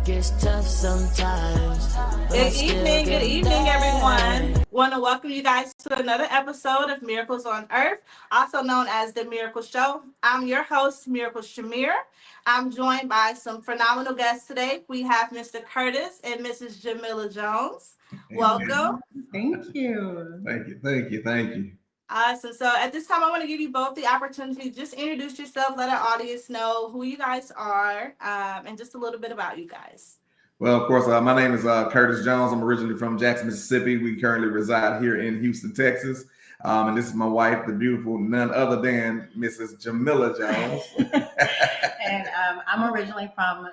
gets tough sometimes. Good evening, everyone. Want to welcome you guys to another episode of Miracles on Earth, also known as The Miracle Show. I'm your host, Miracle Shamir. I'm joined by some phenomenal guests today. We have Mr. Curtis and Mrs. Jamila Jones. Welcome. Thank you. Thank you. Awesome. So at this time, I want to give you both the opportunity to just introduce yourself, let our audience know who you guys are, and just a little bit about you guys. Well, of course, my name is Curtis Jones. I'm originally from Jackson, Mississippi. We currently reside here in Houston, Texas. And this is my wife, the beautiful, none other than Mrs. Jamila Jones. And I'm originally from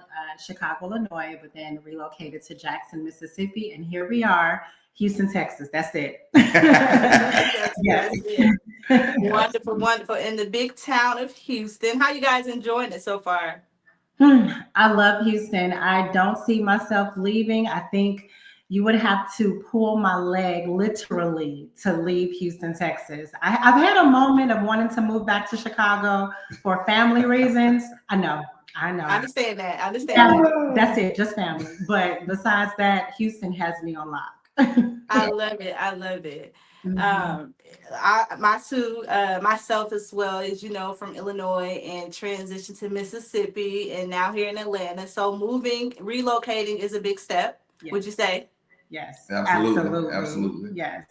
Chicago, Illinois, but then relocated to Jackson, Mississippi. And here we are, Houston, Texas. That's it. Yes. Wonderful, wonderful. In the big town of Houston. How you guys enjoying it so far? I love Houston. I don't see myself leaving. I think you would have to pull my leg literally to leave Houston, Texas. I've had a moment of wanting to move back to Chicago for family reasons. I know. I understand that. That's it, just family. But besides that, Houston has me on lock. I love it. Mm-hmm. Myself as well, as you know, from Illinois and transitioned to Mississippi and now here in Atlanta. So relocating is a big step. Yes. Would you say? Yes, absolutely. Yes.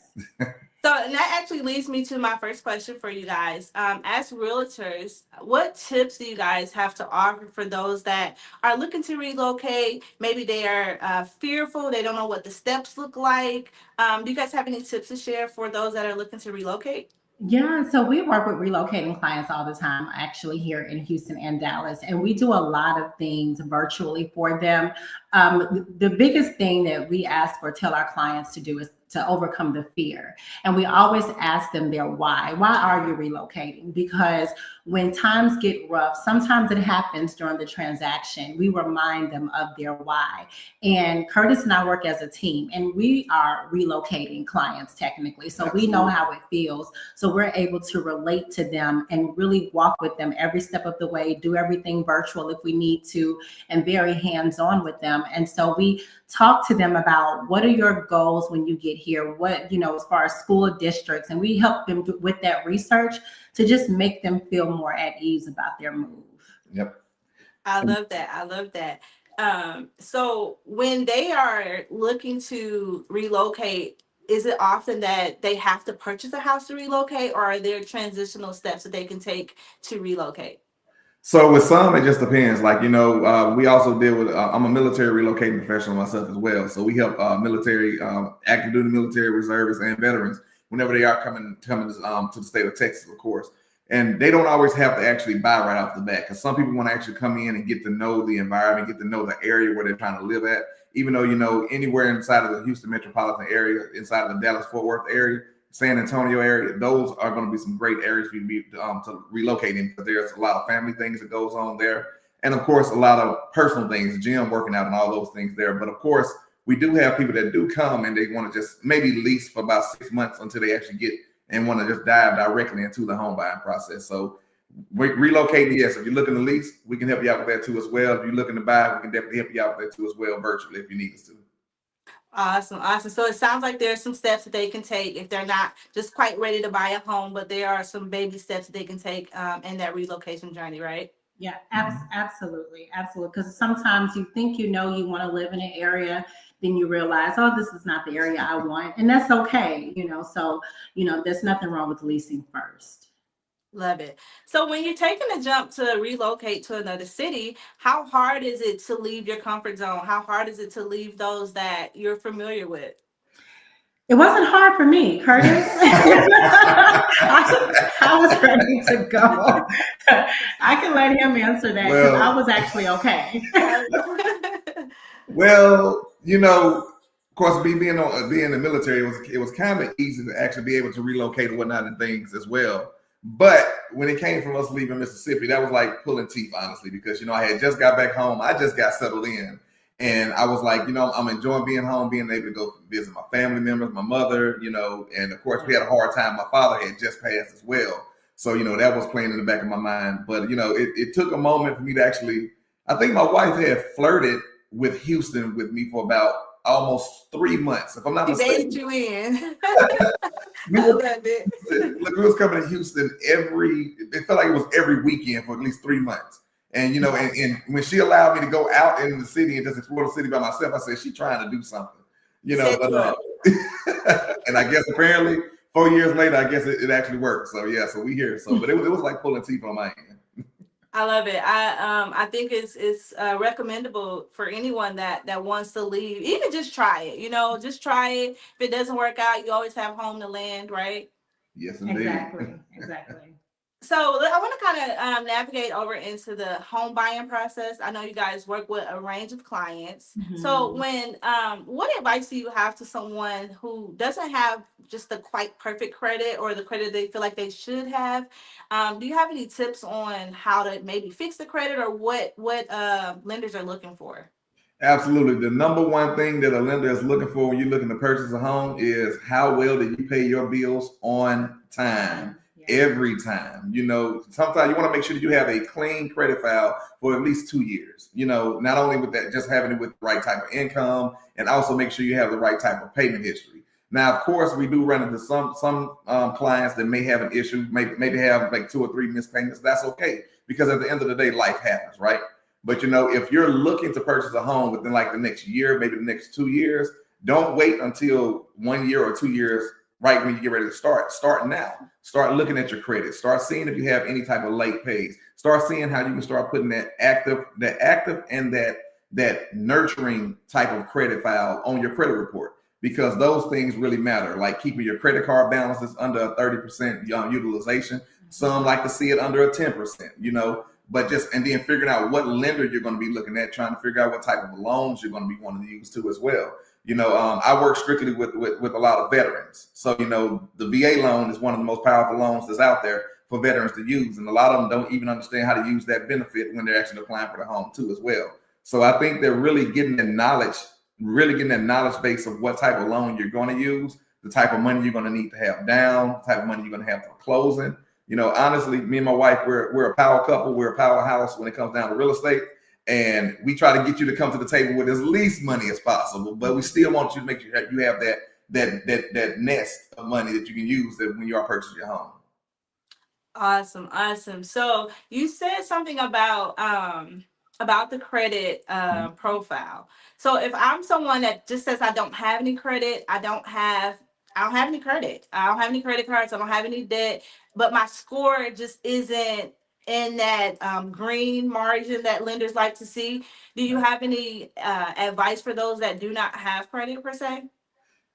So, and that actually leads me to my first question for you guys. As realtors, what tips do you guys have to offer for those that are looking to relocate? Maybe they are fearful. They don't know what the steps look like. Do you guys have any tips to share for those that are looking to relocate? Yeah, so we work with relocating clients all the time, actually, here in Houston and Dallas, and we do a lot of things virtually for them. The biggest thing that we ask or tell our clients to do is to overcome the fear. And we always ask them their why. Why are you relocating? Because when times get rough, sometimes it happens during the transaction. We remind them of their why. And Curtis and I work as a team, and we are relocating clients technically. So we know how it feels. So we're able to relate to them and really walk with them every step of the way, do everything virtual if we need to, and very hands-on with them. And so we talk to them about what are your goals when you get here, what, as far as school districts, and we help them with that research to just make them feel more at ease about their move. Yep. I love that. So when they are looking to relocate, is it often that they have to purchase a house to relocate, or are there transitional steps that they can take to relocate? So with some, it just depends. Like, we also deal with, I'm a military relocating professional myself as well. So we help military, active duty military reservists and veterans whenever they are coming to the state of Texas, of course. And they don't always have to actually buy right off the bat, because some people want to actually come in and get to know the environment, get to know the area where they're trying to live at. Even though, anywhere inside of the Houston metropolitan area, inside of the Dallas-Fort Worth area, San Antonio area, those are going to be some great areas for you to relocate in, because there's a lot of family things that goes on there. And of course, a lot of personal things, gym, working out, and all those things there. But of course, we do have people that do come and they want to just maybe lease for about 6 months until they actually get and want to just dive directly into the home buying process. So relocating, yes, if you're looking to lease, we can help you out with that too as well. If you're looking to buy, we can definitely help you out with that too as well, virtually, if you need us to. Awesome. So it sounds like there's some steps that they can take if they're not just quite ready to buy a home, but there are some baby steps that they can take in that relocation journey, right? Yeah, absolutely. Because sometimes you think you want to live in an area, then you realize, oh, this is not the area I want, and that's okay. So there's nothing wrong with leasing first. Love it. So when you're taking a jump to relocate to another city, how hard is it to leave your comfort zone? How hard is it to leave those that you're familiar with? It wasn't hard for me, Curtis. I was ready to go. I can let him answer that, because I was actually okay. Well, of course, being in the military, it was kind of easy to actually be able to relocate and whatnot and things as well. But when it came from us leaving Mississippi, that was like pulling teeth, honestly, because, I had just got back home. I just got settled in. And I was like, I'm enjoying being home, being able to go visit my family members, my mother, and of course, we had a hard time. My father had just passed as well. So, that was playing in the back of my mind. But, it took a moment for me to actually, I think my wife had flirted with Houston with me for about almost 3 months, if I'm not She mistaken. bathed you in. We I were, love it. look, we was coming to Houston it felt like it was every weekend for at least 3 months. And you know, and when she allowed me to go out in the city and just explore the city by myself, I said, she's trying to do something, you know. Set you up. And I guess apparently 4 years later, I guess it actually worked. So yeah, so we here. So, but it was like pulling teeth on my end. I love it. I think it's recommendable for anyone that wants to leave. Even just try it. You know, just try it. If it doesn't work out, you always have home to land, right? Yes, indeed. Exactly. So I want to kind of navigate over into the home buying process. I know you guys work with a range of clients. So when what advice do you have to someone who doesn't have just the quite perfect credit or the credit they feel like they should have? Do you have any tips on how to maybe fix the credit or what lenders are looking for? Absolutely. The number one thing that a lender is looking for when you're looking to purchase a home is how well do you pay your bills on time. Every time. You know, sometimes you want to make sure that you have a clean credit file for at least 2 years. You know, not only with that, just having it with the right type of income, and also make sure you have the right type of payment history. Now, of course, we do run into some clients that may have an issue, maybe have like 2 or 3 missed payments. That's okay, because at the end of the day, life happens, right? But you know, if you're looking to purchase a home within like the next year, maybe the next 2 years, don't wait until 1 year or 2 years right when you get ready to start. Start now. Start looking at your credit. Start seeing if you have any type of late pays. Start seeing how you can start putting that active and that nurturing type of credit file on your credit report, because those things really matter. Like keeping your credit card balances under a 30% utilization. Some like to see it under a 10%, you know. But and then figuring out what lender you're going to be looking at, trying to figure out what type of loans you're going to be wanting to use too as well. You know, I work strictly with a lot of veterans. So, you know, the VA loan is one of the most powerful loans that's out there for veterans to use. And a lot of them don't even understand how to use that benefit when they're actually applying for the home too as well. So I think they're really getting that knowledge base of what type of loan you're going to use, the type of money you're going to need to have down, the type of money you're going to have for closing. You know, honestly, me and my wife, we're a power couple. We're a powerhouse when it comes down to real estate. And we try to get you to come to the table with as least money as possible, but we still want you to make sure that you have that nest of money that you can use when you are purchasing your home. Awesome. So you said something about the credit profile. So if I'm someone that just says I don't have any credit, I don't have any credit, I don't have any credit cards, I don't have any debt, but my score just isn't in that green margin that lenders like to see. Do you have any advice for those that do not have credit per se?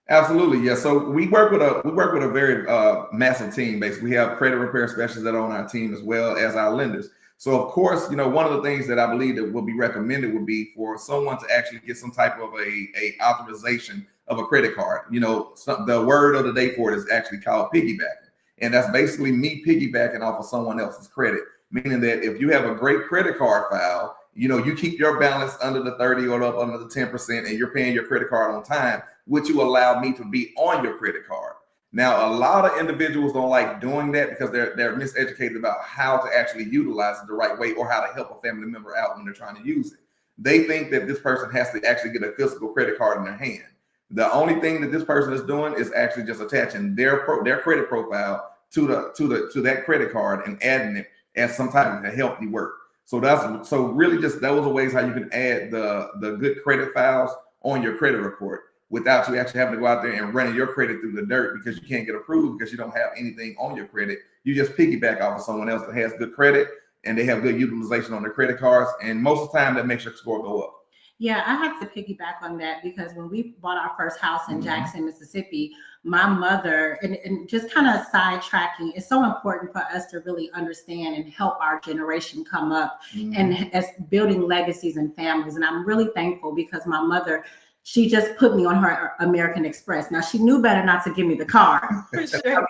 Absolutely, yeah. So we work with a very massive team. Basically, we have credit repair specialists that are on our team as well as our lenders. So of course, you know, one of the things that I believe that would be recommended would be for someone to actually get some type of a authorization of a credit card. You know, the word of the day for it is actually called piggybacking, and that's basically me piggybacking off of someone else's credit. Meaning that if you have a great credit card file, you know, you keep your balance under the 30 or up under the 10%, and you're paying your credit card on time, which you allow me to be on your credit card. Now, a lot of individuals don't like doing that because they're miseducated about how to actually utilize it the right way or how to help a family member out when they're trying to use it. They think that this person has to actually get a physical credit card in their hand. The only thing that this person is doing is actually just attaching their credit profile to that credit card and adding it as some type of a healthy work. So really just those are ways how you can add the good credit files on your credit report without you actually having to go out there and running your credit through the dirt because you can't get approved because you don't have anything on your credit. You just piggyback off of someone else that has good credit and they have good utilization on their credit cards. And most of the time that makes your score go up. Yeah, I have to piggyback on that because when we bought our first house in Jackson, Mississippi, my mother, and just kind of sidetracking, it's so important for us to really understand and help our generation come up and as building legacies and families. And I'm really thankful because my mother, she just put me on her American Express. Now, she knew better not to give me the card. For sure.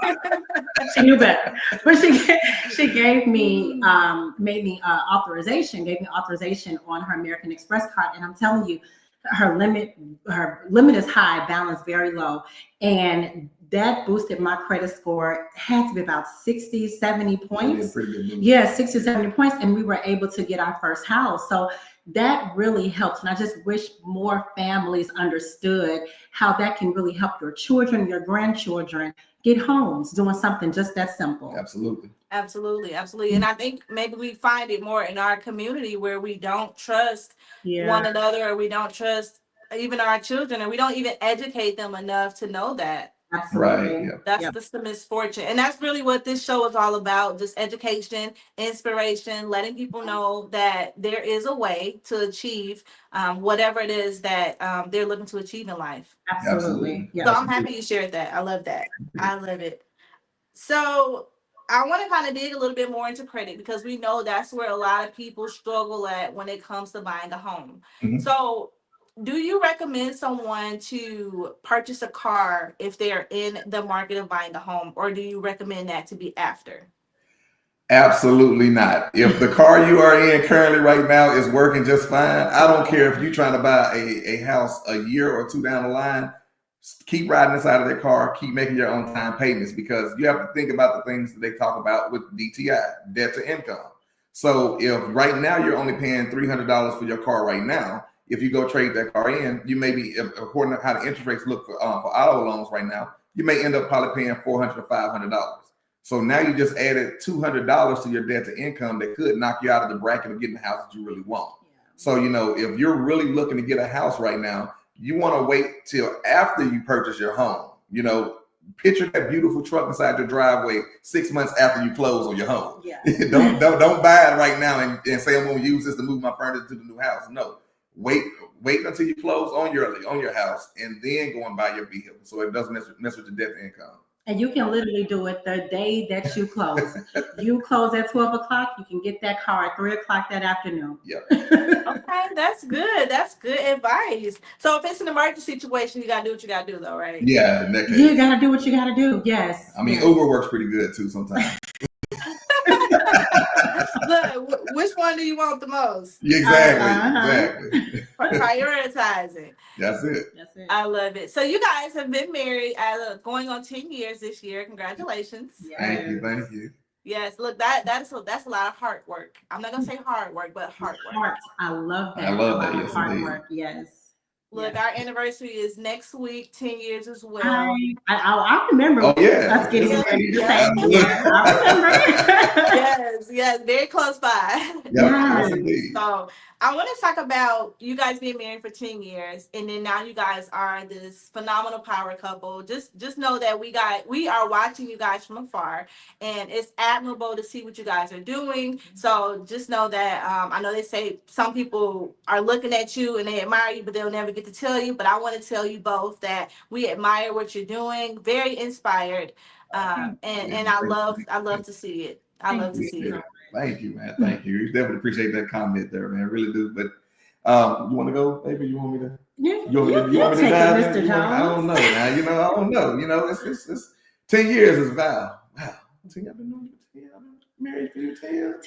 She knew better. But she gave me, gave me authorization on her American Express card. And I'm telling you, her limit is high, balance very low. And that boosted my credit score. It had to be about 60, 70 points. Yeah, 60, 70 points. And we were able to get our first house. So that really helps. And I just wish more families understood how that can really help your children, your grandchildren get homes doing something just that simple. Absolutely. Absolutely, absolutely. And I think maybe we find it more in our community where we don't trust Yeah, one another, or we don't trust even our children, and we don't even educate them enough to know that. absolutely. Right. Yeah. That's Yep. the misfortune. And that's really what this show is all about. Just education, inspiration, letting people know that there is a way to achieve whatever it is that they're looking to achieve in life. Absolutely. So Yeah. I'm happy you shared that. I love that. I love it. So I want to kind of dig a little bit more into credit, because we know that's where a lot of people struggle at when it comes to buying a home. Mhm. So do you recommend someone to purchase a car if they're in the market of buying a home, or do you recommend that to be after? Absolutely not. If the car you are in currently right now is working just fine, I don't care if you're trying to buy a house a year or two down the line. Keep riding inside of that car. Keep making your own time payments, because you have to think about the things that they talk about with DTI, debt to income. So if right now you're only paying $300 for your car right now, if you go trade that car in, you may be, according to how the interest rates look for auto loans right now, you may end up probably paying $400 to $500. So now you just added $200 to your debt to income that could knock you out of the bracket of getting the house that you really want. So, if you're really looking to get a house right now, you want to wait till after you purchase your home. Picture that beautiful truck inside your driveway 6 months after you close on your home. Yeah. don't buy it right now and say, I'm going to use this to move my furniture to the new house. No, wait until you close on your house, and then go and buy your vehicle, so it doesn't mess with your debt to income. And you can literally do it the day that you close. You close at 12 o'clock, you can get that car at 3 o'clock that afternoon. Yep. Okay, that's good. That's good advice. So if it's an emergency situation, you got to do what you got to do, though, right? Yeah, in that case. You got to do what you got to do. Yes. I mean, yes. Uber works pretty good too sometimes. Look, which one do you want the most? Exactly. Prioritizing. That's it. I love it. So you guys have been married going on 10 years this year. Congratulations. Yes. Thank you. Yes, look, that's a lot of hard work. I'm not gonna say hard work, but hard work. I love that. Yes, hard indeed. work. Yes. Look, yes. Our anniversary is next week, 10 years as well. I remember us getting ready to say I remember. yes, very close by. Yes, indeed. So I want to talk about you guys being married for 10 years, and then now you guys are this phenomenal power couple. Just know that we are watching you guys from afar, and it's admirable to see what you guys are doing. So just know that I know they say some people are looking at you and they admire you, but they'll never get to tell you. But I want to tell you both that we admire what you're doing. Very inspired, and I love to see it. I love to see it. Thank you, man. Thank you. You definitely appreciate that comment there, man. I really do. But you want to go, baby? You want me to? You want me to dive in? Mr. Jones. I don't know. Now, I don't know. It's 10 years is wow. 10 I've been married for you 10 years.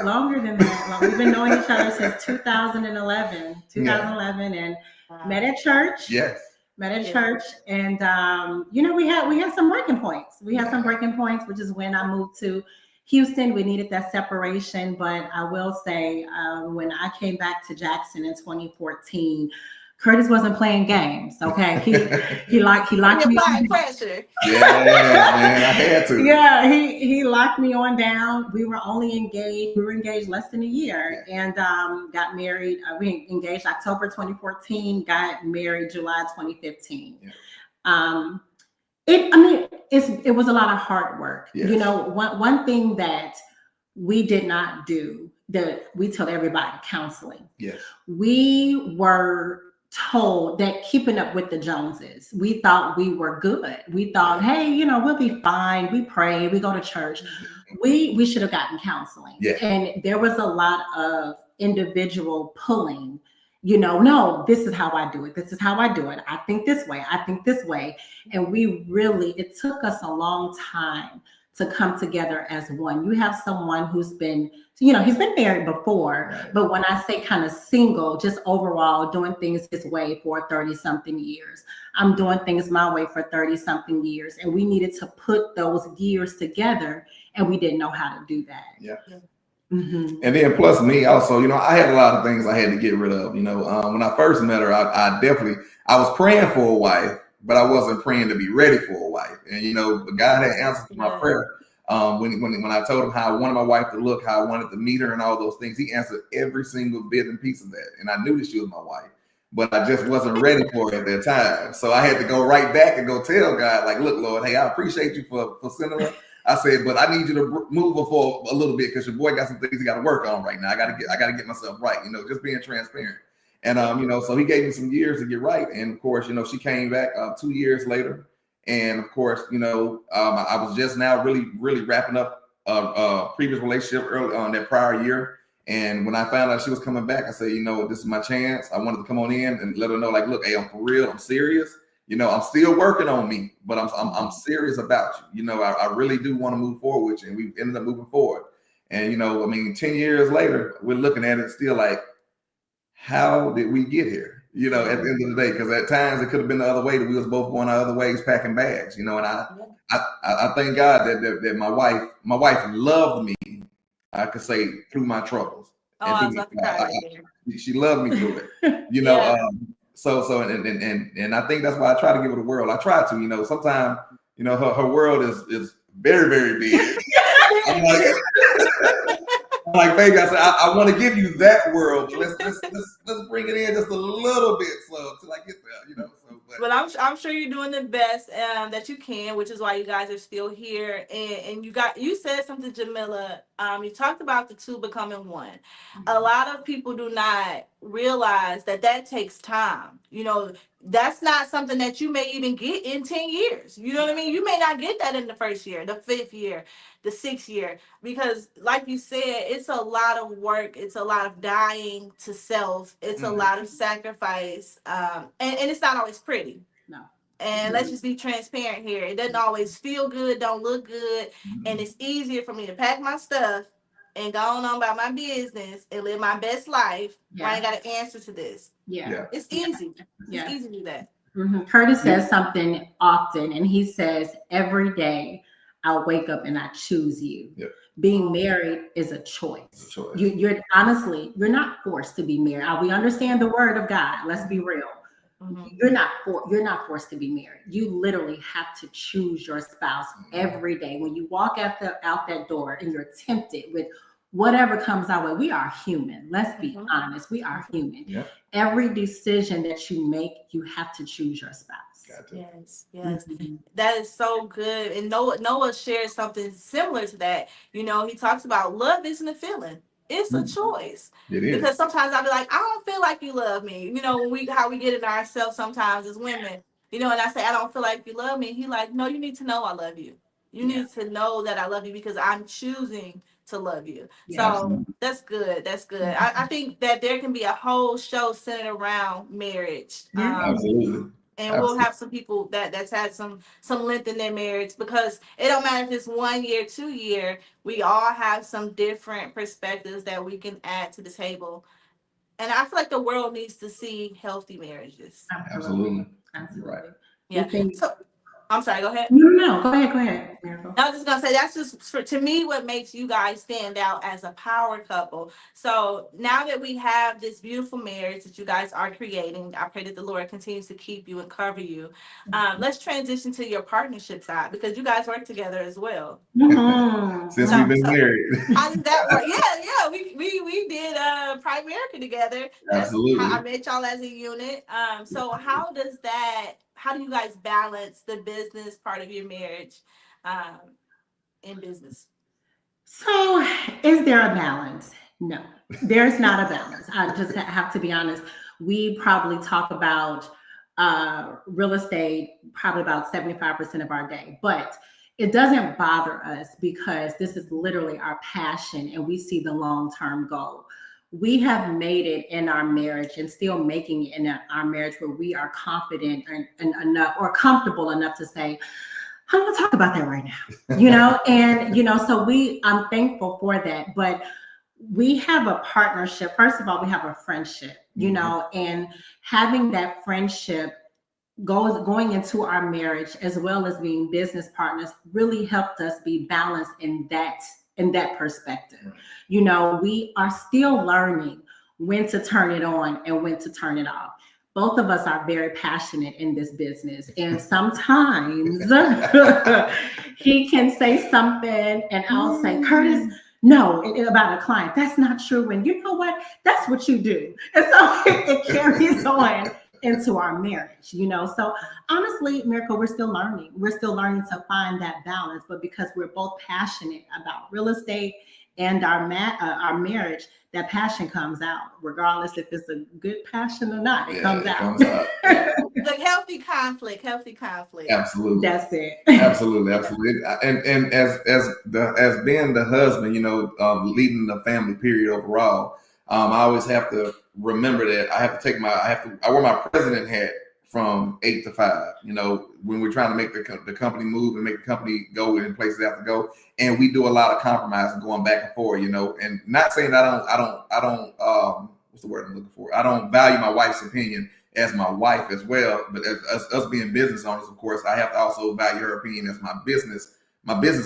Longer than that. We've been knowing each other since 2011. And met at church. Yes. Met at church, and we had some breaking points. Which is when I moved to Houston. We needed that separation, but I will say when I came back to Jackson in 2014, Curtis wasn't playing games. Okay, he locked me on pressure. Yeah, man, I had to. Yeah, he locked me on down. We were only engaged. We were engaged less than a year, and got married. We engaged October 2014. Got married July 2015. Yeah. It was a lot of hard work. Yes. One thing that we did not do, that we tell everybody, counseling. Yes. We were told that keeping up with the Joneses, we thought we were good. We thought, hey, we'll be fine. We pray, we go to church. We should have gotten counseling. Yeah. And there was a lot of individual pulling, no, this is how I do it. This is how I do it. I think this way. And it took us a long time to come together as one. You have someone who's been, he's been married before, right. But when I say kind of single, just overall doing things his way for 30 something years, I'm doing things my way for 30 something years. And we needed to put those years together, and we didn't know how to do that. Yeah. Mhm. And then plus me also, I had a lot of things I had to get rid of. When I first met her, I was praying for a wife, but I wasn't praying to be ready for a wife. And God had answered my prayer. When I told him how I wanted my wife to look, how I wanted to meet her, and all those things, he answered every single bit and piece of that. And I knew that she was my wife, but I just wasn't ready for it at that time. So I had to go right back and go tell God, like, look, Lord, hey, I appreciate you for sending her. I said, but I need you to move her for a little bit because your boy got some things he got to work on right now. I got to get myself right. Just being transparent. And so he gave me some years to get right. And of course, she came back 2 years later. And of course, I was just now really wrapping up a previous relationship early on that prior year. And when I found out she was coming back, I said, this is my chance. I wanted to come on in and let her know, like, look, hey, I'm for real. I'm serious. I'm still working on me, but I'm serious about you. I really do want to move forward with you. And we ended up moving forward. And 10 years later, we're looking at it still like, how did we get here? At the end of the day, because at times it could have been the other way, that we was both going our other ways packing bags, and I thank God that my wife loved me, I could say, through my troubles. Oh, I was about to cry right there. She loved me through it. Yeah. So and I think that's why I try to give her the world. I try to, sometimes, her world is very, very big. I'm like, baby, I said, I want to give you that world, but let's bring it in just a little bit slow till I get there, But I'm sure you're doing the best that you can, which is why you guys are still here. And you said something, Jamila. You talked about the two becoming one. Mm-hmm. A lot of people do not realize that takes time. That's not something that you may even get in 10 years. You know what I mean? You may not get that in the first year, the 5th year, the 6th year, because like you said, it's a lot of work. It's a lot of dying to self. It's a lot of sacrifice. And it's not always pretty. No. And let's just be transparent here. It doesn't always feel good, don't look good. And it's easier for me to pack my stuff and go on about my business and live my best life. Yeah. I ain't got an answer to this. Yeah. It's easy. It's easy to do that. Mm-hmm. Curtis says something often, and he says, every day I wake up and I choose you. Yep. Being married is a choice. You're honestly, you're not forced to be married. We understand the word of God. Let's be real. Mm-hmm. You're not forced to be married. You literally have to choose your spouse every day. When you walk out that door and you're tempted with whatever comes our way, we are human. Let's be honest. We are human. Yep. Every decision that you make, you have to choose your spouse. Yes. Mm-hmm. That is so good. And Noah shares something similar to that. He talks about love isn't a feeling. It's a choice. It is. Because sometimes I'll be like, I don't feel like you love me. How we get in ourselves sometimes as women. And I say, I don't feel like you love me. And he's like, no, you need to know I love you. You need to know that I love you because I'm choosing to love you. Yeah. So that's good. That's good. I think that there can be a whole show centered around marriage. Absolutely. And we'll have some people that's had some length in their marriage, because it don't matter if it's 1 year, 2 year. We all have some different perspectives that we can add to the table. And I feel like the world needs to see healthy marriages. Absolutely. Right. Yeah. So, I'm sorry, go ahead. No, go ahead. Miracle. I was just gonna say that's just to me what makes you guys stand out as a power couple. So now that we have this beautiful marriage that you guys are creating, I pray that the Lord continues to keep you and cover you. Let's transition to your partnership side, because you guys work together as well. Mm-hmm. Since we've been married. How does that work? Yeah. We did Pride America together. Absolutely. That's how I met y'all as a unit. So how do you guys balance the business part of your marriage in business? So is there a balance? No, there's not a balance. I just have to be honest. We probably talk about real estate probably about 75% of our day, but it doesn't bother us because this is literally our passion and we see the long-term goal. We have made it in our marriage and still making it in our marriage where we are confident and enough or comfortable enough to say, I'm going to talk about that right now, and, so I'm thankful for that, but we have a partnership. First of all, we have a friendship, and having that friendship going into our marriage as well as being business partners really helped us be balanced in that in that perspective. Right. You know, we are still learning when to turn it on and when to turn it off. Both of us are very passionate in this business. And sometimes he can say something and I'll say, Curtis, no, about a client. That's not true. And you know what? That's what you do. And so it carries on into our marriage, you know. So honestly, Miracle, we're still learning. We're still learning to find that balance. But because we're both passionate about real estate and our marriage, that passion comes out, regardless if it's a good passion or not. It comes out. Comes out. Like healthy conflict. Absolutely. That's it. Absolutely. And as being the husband, you know, leading the family period overall, I always have to remember that I wear my president hat from 8 to 5, you know, when we're trying to make the company move and make the company go in places they have to go. And we do a lot of compromise and going back and forth, you know, and not saying that I don't what's the word I'm looking for? I don't value my wife's opinion as my wife as well. But as us being business owners, of course, I have to also value her opinion as my business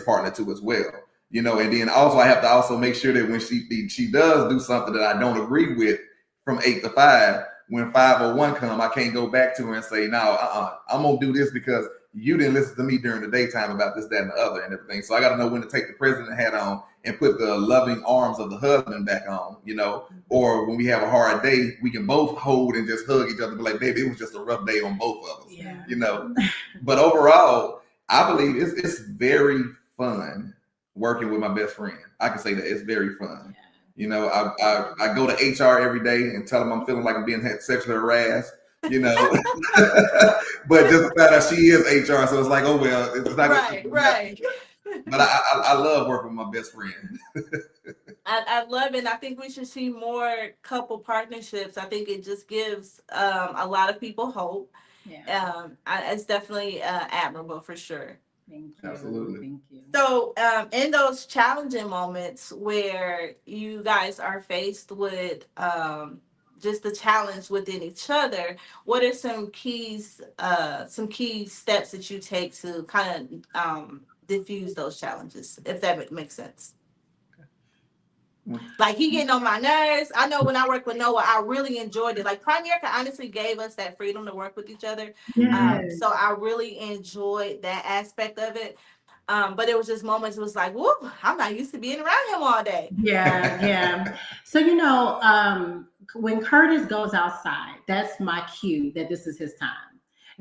partner too as well. You know, and then also I have to also make sure that when she does do something that I don't agree with from 8 to 5, when 5:01 come, I can't go back to her and say, no, I'm gonna do this because you didn't listen to me during the daytime about this, that, and the other and everything. So I got to know when to take the president hat on and put the loving arms of the husband back on, you know, or when we have a hard day, we can both hold and just hug each other, be like, baby, it was just a rough day on both of us, you know. But overall, I believe it's very fun working with my best friend. I can say that it's very fun. You know, I go to HR every day and tell them I'm feeling like I'm being sexually harassed, you know. But just the fact that she is HR, so it's like, oh well, it's not Right. But I love working with my best friend. I love it. I think we should see more couple partnerships. I think it just gives a lot of people hope. Yeah. It's definitely admirable for sure. Thank you. Absolutely. Thank you. So, in those challenging moments where you guys are faced with just the challenge within each other, what are some key steps that you take to kind of diffuse those challenges, if that makes sense? Like he getting on my nerves. I know when I worked with Noah, I really enjoyed it. Like Premier honestly gave us that freedom to work with each other. Yes. So I really enjoyed that aspect of it. But it was just moments it was like, whoop, I'm not used to being around him all day. Yeah. So, you know, when Curtis goes outside, that's my cue that this is his time.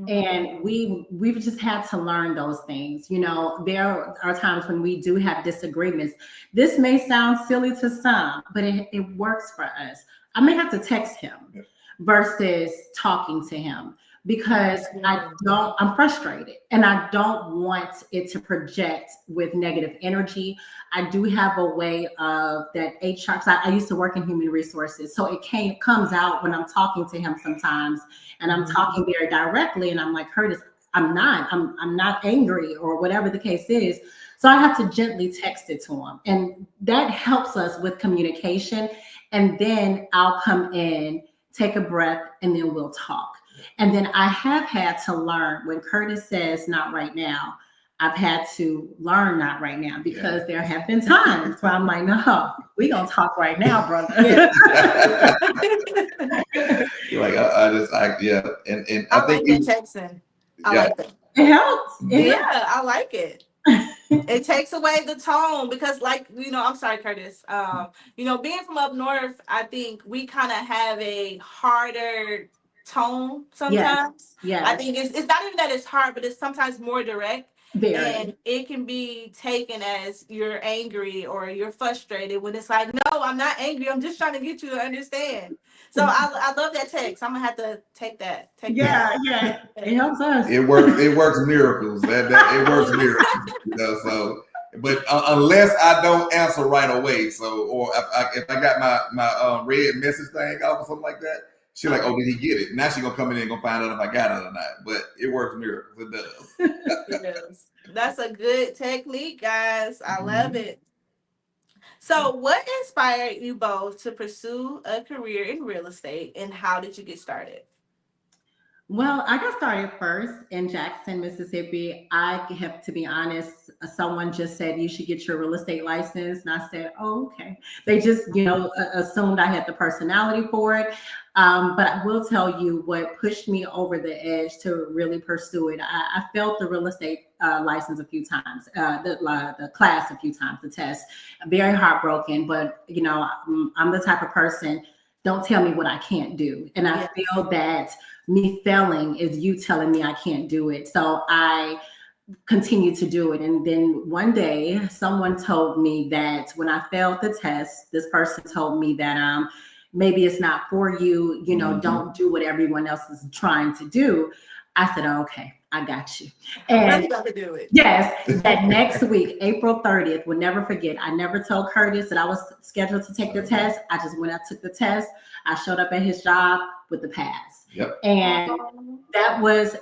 And we've just had to learn those things. You know, there are times when we do have disagreements. This may sound silly to some, but it works for us. I may have to text him versus talking to him because I'm frustrated and I don't want it to project with negative energy. I do have a way of that HR, because I used to work in human resources. So it comes out when I'm talking to him sometimes and I'm talking very directly and I'm like, Curtis, I'm not angry or whatever the case is. So I have to gently text it to him. And that helps us with communication. And then I'll come in, take a breath, and then we'll talk. And then I have had to learn when Curtis says not right now, I've had to learn not right now because there have been times where I'm like, no, we're going to talk right now, brother. You're like, And I think that texting. I like that. It helps. I like it. It takes away the tone because, like, you know, I'm sorry, Curtis. You know, being from up north, I think we kind of have a harder tone sometimes. Yes. I think it's not even that it's hard, but it's sometimes more direct. Very. And it can be taken as you're angry or you're frustrated when it's like, no, I'm not angry. I'm just trying to get you to understand. So I love that text. I'm gonna have to take that. Yeah. It helps us. It works miracles. It works miracles. You know, so but unless I don't answer right away, so or if I got my red message thing off or something like that, she's like, oh, did he get it? Now she's gonna come in and gonna find out if I got it or not. But it works miracles. It does. It does. That's a good technique, guys. I love it. So, what inspired you both to pursue a career in real estate, and how did you get started? Well, I got started first in Jackson, Mississippi. I have to be honest, someone just said you should get your real estate license. And I said, oh, okay. They just, assumed I had the personality for it. But I will tell you what pushed me over the edge to really pursue it. I failed the real estate license a few times, the class a few times, the test. Very heartbroken, but, I'm the type of person, don't tell me what I can't do. And I feel that me failing is you telling me I can't do it. So I continue to do it. And then one day someone told me that when I failed the test, this person told me that maybe it's not for you, don't do what everyone else is trying to do. I said, oh, okay, I got you. And about to do it. yes, that next week, April 30th, will never forget. I never told Curtis that I was scheduled to take the test. I just went out, took the test. I showed up at his job with the pass. Yep. And that was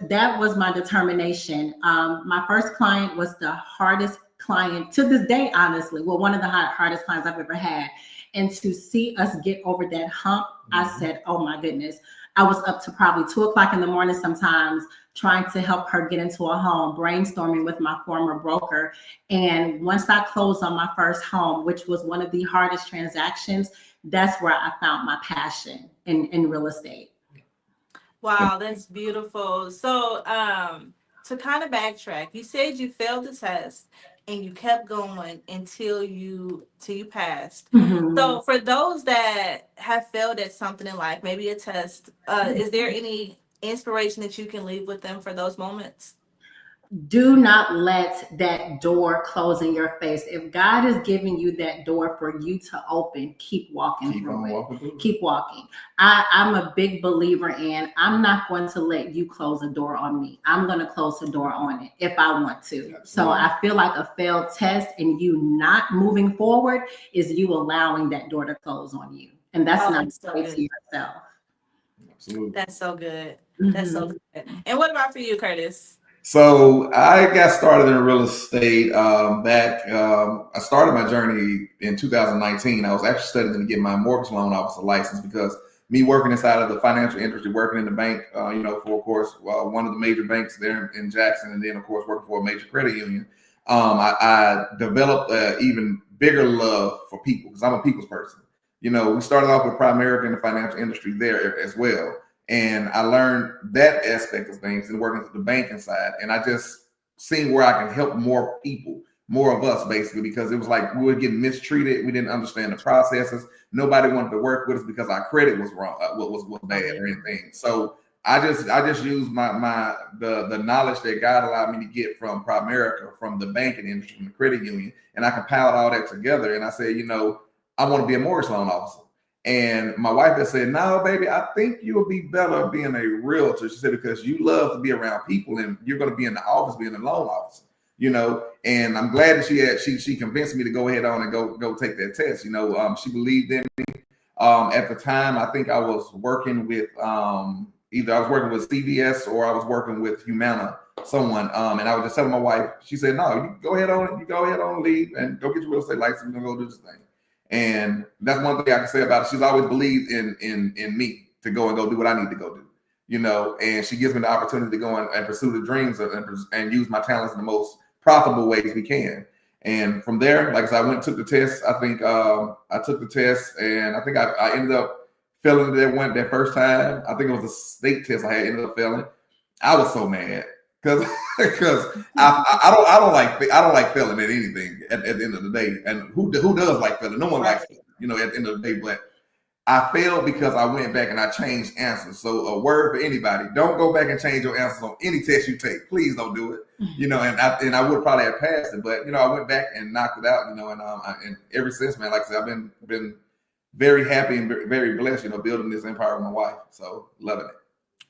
my determination. My first client was the hardest client to this day, honestly. Well, one of the hardest clients I've ever had. And to see us get over that hump, I said, oh my goodness. I was up to probably 2:00 in the morning sometimes trying to help her get into a home, brainstorming with my former broker. And once I closed on my first home, which was one of the hardest transactions, that's where I found my passion in real estate. Wow, that's beautiful. So, to kind of backtrack, you said you failed the test and you kept going until you passed. Mhm. So, for those that have failed at something in life, maybe a test, is there any inspiration that you can leave with them for those moments? Do not let that door close in your face. If God is giving you that door for you to open, keep walking through it. Keep walking. I'm a big believer in I'm not going to let you close a door on me. I'm going to close the door on it if I want to. Absolutely. So I feel like a failed test and you not moving forward is you allowing that door to close on you. And that's not so right good. to yourself. Absolutely. That's so good. That's so good. And what about for you, Curtis? So I got started in real estate I started my journey in 2019. I was actually studying to get my mortgage loan officer license because me working inside of the financial industry, working in the bank, for, of course, one of the major banks there in Jackson, and then, of course, working for a major credit union, I developed an even bigger love for people because I'm a people's person. We started off with Primerica in the financial industry there as well. And I learned that aspect of things and working with the banking side. And I just seen where I can help more people, more of us basically, because it was like we were getting mistreated. We didn't understand the processes. Nobody wanted to work with us because our credit was wrong, was bad or anything. So I just used the knowledge that God allowed me to get from Primerica, from the banking industry, from the credit union, and I compiled all that together. And I said, I want to be a mortgage loan officer. And my wife had said, no, baby, I think you'll be better being a realtor. She said, because you love to be around people and you're going to be in the office, being a loan officer, and I'm glad that she convinced me to go ahead on and go take that test. She believed in me. At the time, I think I was working with either I was working with CVS or I was working with Humana, someone. And I was just telling my wife, she said, no, you go ahead on, leave and go get your real estate license. We're going to go do this thing. And that's one thing I can say about it. She's always believed in me to go do what I need to go do, and she gives me the opportunity to go and pursue the dreams and use my talents in the most profitable ways we can. And from there, like I said, I went and took the test. I think I took the test and I think I ended up failing that first time. I think it was a state test I had ended up failing. I was so mad because I don't like failing at anything at the end of the day. And who does like failing? No one likes failing, at the end of the day. But I failed because I went back and I changed answers. So a word for anybody: don't go back and change your answers on any test you take. Please don't do it. And I would probably have passed it, but I went back and knocked it out. And ever since, man, like I said, I've been very happy and very blessed. Building this empire with my wife. So loving it.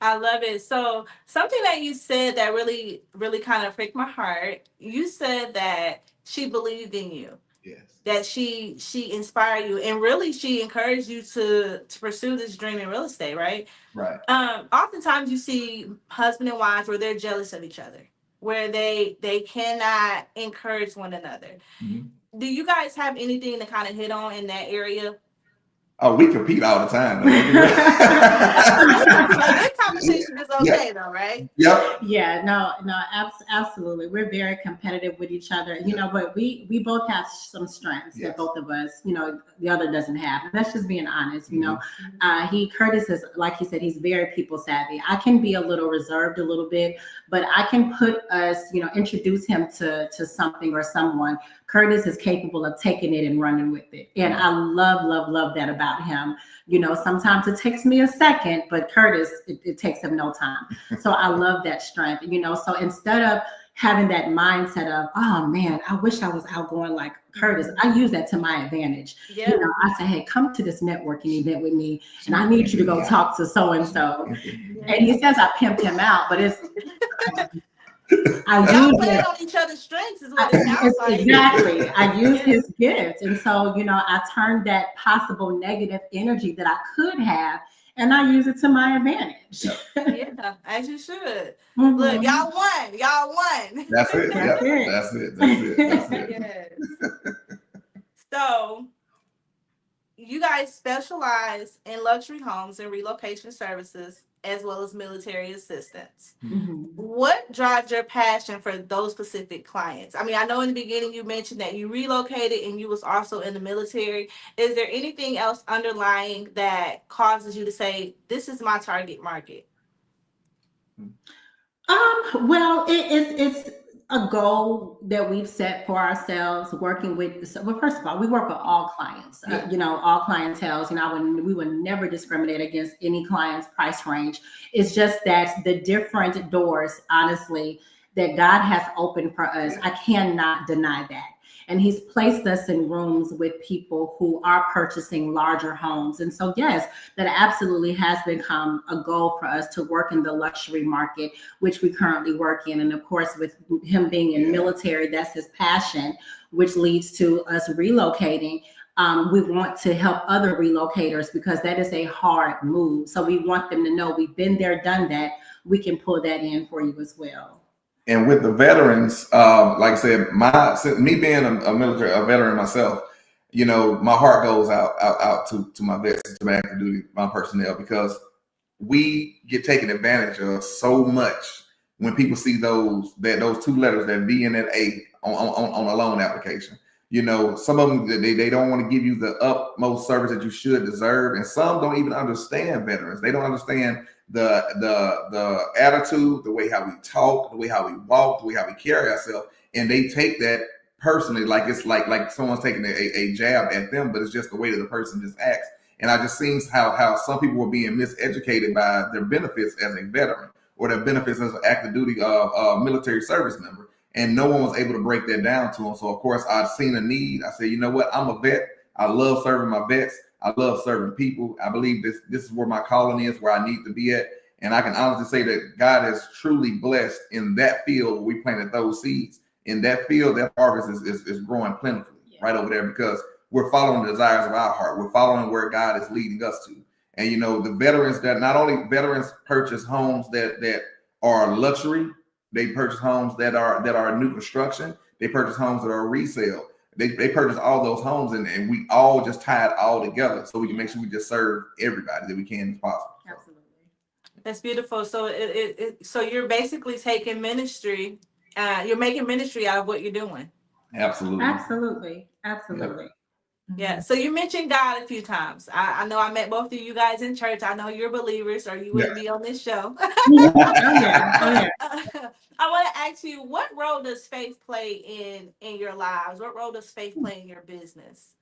I love it. So something that you said that really, really kind of pricked my heart. You said that she believed in you. Yes. That she inspired you, and really she encouraged you to pursue this dream in real estate, right? Right. Oftentimes you see husband and wives where they're jealous of each other, where they cannot encourage one another. Mm-hmm. Do you guys have anything to kind of hit on in that area? Oh, we compete all the time. conversation is okay though, right? Yep. Yeah, no, absolutely. We're very competitive with each other, but we both have some strengths that both of us, the other doesn't have. And that's just being honest, Curtis is, like he said, he's very people savvy. I can be a little reserved a little bit, but I can put us, introduce him to something or someone. Curtis is capable of taking it and running with it. And I love that about him. Sometimes it takes me a second, but Curtis, it takes him no time. So I love that strength, so instead of having that mindset of, oh man, I wish I was outgoing like Curtis, I use that to my advantage. Yeah. I say, hey, come to this networking event with me and I need you to go talk to so-and-so. And he says I pimped him out, but it's y'all playing on each other's strengths is what it sounds like. Exactly. I use his gifts. And so, I turned that possible negative energy that I could have and I use it to my advantage. Yeah, as you should. Look, y'all won. Y'all won. That's it. That's it. Yes. So, you guys specialize in luxury homes and relocation services as well as military assistance. What drives your passion for those specific clients? I mean, I know in the beginning you mentioned that you relocated and you was also in the military. Is there anything else underlying that causes you to say, this is my target market? Well, it's a goal that we've set for ourselves working with. Well, first of all, we work with all clients, all clienteles. We would never discriminate against any client's price range. It's just that the different doors, honestly, that God has opened for us, I cannot deny that. And he's placed us in rooms with people who are purchasing larger homes. And so, yes, that absolutely has become a goal for us to work in the luxury market, which we currently work in. And of course, with him being in military, that's his passion, which leads to us relocating. We want to help other relocators because that is a hard move. So we want them to know we've been there, done that. We can pull that in for you as well. And with the veterans, like I said, me being a veteran myself, my heart goes out to my vets, to my active duty, my personnel, because we get taken advantage of so much when people see those two letters, that V and that A on a loan application. Some of them, they don't want to give you the utmost service that you should deserve, and some don't even understand veterans. They don't understand the attitude, the way how we talk, the way how we walk, the way how we carry ourselves, and they take that personally, like it's like someone's taking a jab at them, but it's just the way that the person just acts. And I just seen how some people were being miseducated by their benefits as a veteran or their benefits as an active duty military service member, and no one was able to break that down to them. So of course I've seen a need. I said, you know what, I'm a vet. I love serving my vets. I love serving people. I believe this is where my calling is, where I need to be at. And I can honestly say that God has truly blessed in that field where we planted those seeds. In that field, that harvest is growing plentifully right over there, because we're following the desires of our heart. We're following where God is leading us to. And the veterans, that not only veterans purchase homes that are luxury, they purchase homes that are new construction. They purchase homes that are resale. They purchase all those homes, and we all just tie it all together so we can make sure we just serve everybody that we can as possible. Absolutely. That's beautiful. So so you're basically taking ministry, you're making ministry out of what you're doing. Absolutely. Yeah. So you mentioned God a few times. I know I met both of you guys in church. I know you're believers, or you wouldn't be on this show. Oh, yeah. I want to ask you, what role does faith play in your lives? What role does faith play in your business?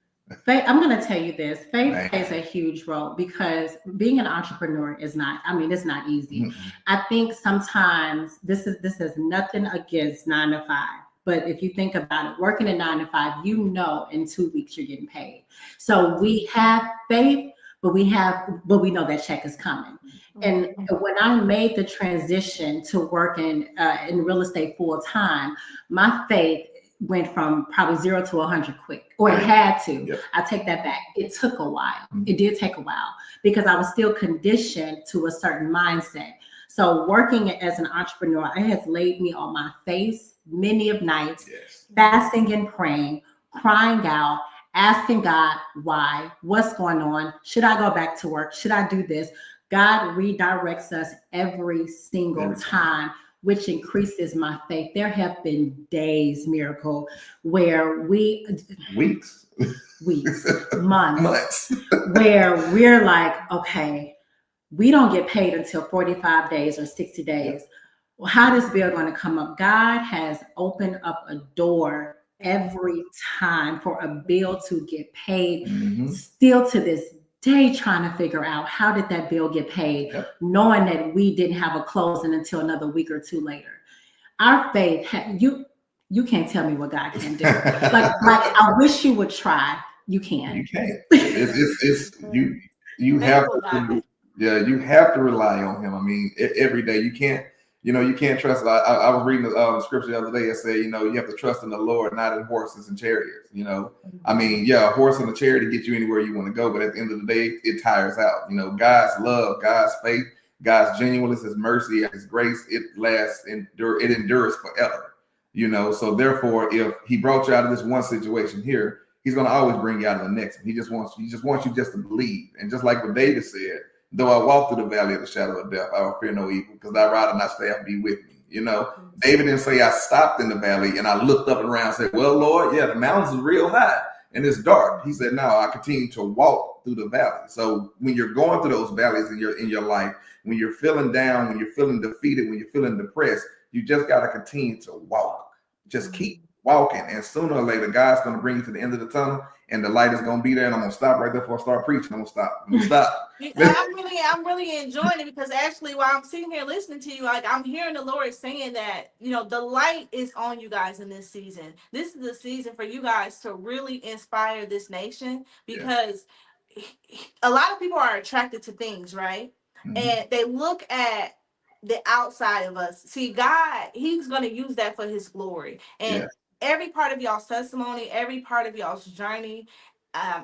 Faith, I'm going to tell you this. Faith plays a huge role, because being an entrepreneur is not, it's not easy. Mm-hmm. I think sometimes this is nothing against 9 to 5. But if you think about it, working at 9 to 5, in 2 weeks you're getting paid. So we have faith, but we know that check is coming. And when I made the transition to working in real estate full time, my faith went from probably 0 to 100 quick, or it had to. Yep. I take that back. It took a while. It did take a while, because I was still conditioned to a certain mindset. So working as an entrepreneur, it has laid me on my face many of nights, fasting and praying, crying out, asking God why, what's going on, should I go back to work, should I do this? God redirects us every single time, which increases my faith. There have been days, Miracle, where weeks, months, where we're like, okay, we don't get paid until 45 days or 60 days. Well, how is this bill going to come up? God has opened up a door every time for a bill to get paid. Still to this day, trying to figure out how did that bill get paid, knowing that we didn't have a closing until another week or two later. Our faith, you can't tell me what God can do. like I wish you would try. You can. You can't. It's you have to. Yeah, you have to rely on him. I mean, every day you can't. You can't trust. I was reading the scripture the other day. It said, you have to trust in the Lord, not in horses and chariots. I mean, yeah, a horse and a chariot to get you anywhere you want to go, but at the end of the day, it tires out. God's love, God's faith, God's genuineness, His mercy, His grace, it lasts, it endures forever. So therefore, if He brought you out of this one situation here, He's going to always bring you out of the next. He just wants you just to believe. And just like what David said, though I walk through the valley of the shadow of death, I will fear no evil, because thy rod and thy staff be with me. David didn't say I stopped in the valley and I looked up and around and said, well, Lord, yeah, the mountains are real high and it's dark. He said, no, I continue to walk through the valley. So when you're going through those valleys in your life, when you're feeling down, when you're feeling defeated, when you're feeling depressed, you just got to continue to walk. Just keep walking, and sooner or later, God's going to bring you to the end of the tunnel, and the light is going to be there. And I'm going to stop right there before I start preaching. I'm going to stop. I'm really enjoying it, because actually, while I'm sitting here listening to you, like, I'm hearing the Lord saying that the light is on you guys in this season. This is the season for you guys to really inspire this nation, because a lot of people are attracted to things, right? And they look at the outside of us. See, God, He's going to use that for His glory. And every part of y'all's testimony, every part of y'all's journey,